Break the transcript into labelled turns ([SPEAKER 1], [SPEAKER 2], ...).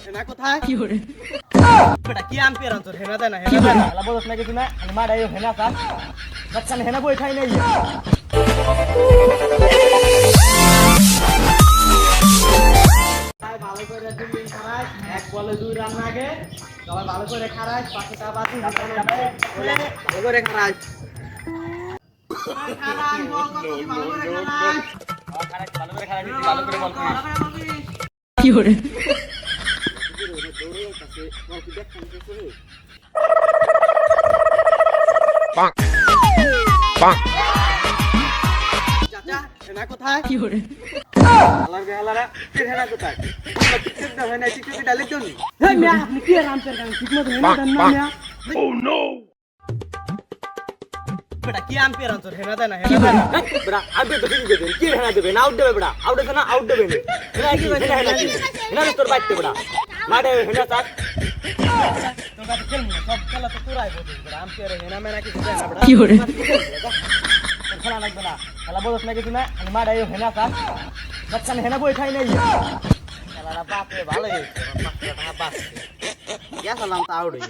[SPEAKER 1] হেনা কোথায়
[SPEAKER 2] কি hore
[SPEAKER 1] বেটা কি আম্পিয়ার আনছো হেনা দেয় না হেনা দেয় না আলা বলছ না কিছু না আমি মাডাই হেনা কাজ বাচ্চা হেনা বই খাই নাই ভালো করে দিন খারাই এক বলে দুই রান লাগে সবাই ভালো করে খারাই পাঁচটা বাতি ভালো করে খারাই খারাই বল করতে ভালো করে খারাই ভালো করে খারাই ভালো করে বল করিস
[SPEAKER 2] কি hore
[SPEAKER 1] পাক পাক চাচা হেনা কোথায়
[SPEAKER 2] কি hore
[SPEAKER 1] আলার বেহালারা কি হেনা কোথায় টিকটক দাও হেনা টিকটকে ডালে দাও নি হে মিয়া আপনি কি রাম চার গান ঠিকমতো হেনা দেন না মিয়া ও নো বেটা কি আম্পিয়ার আনছো হেনা দেয় না হেনা দেয় না বেটা আম্পিয়ার তো ঠিক দেবে কি হেনা দেবে না আউট দেবে বেটা আউট দেবে না আউট দেবে হেনা কি হেনা কি হেনা তোর বাইতে বেটা মাঠে হেনা চাক তোর কাছে খেলবো সব খেলা তো তোরাই বলছিস বেটা আম্পিয়ার হেনা মেনা কিছু দেয় না বেটা
[SPEAKER 2] কি hore
[SPEAKER 1] খেলা লাগবে না খেলা বলছ না কিছু না আমি মাঠে হেনা চাক বাচ্চা হেনা বই খাই নাই খেলাটা বাপরে ভালোই হয়েছে 5 টাকা বাঁচছে ইয়া সালাম তো আউট হয়ে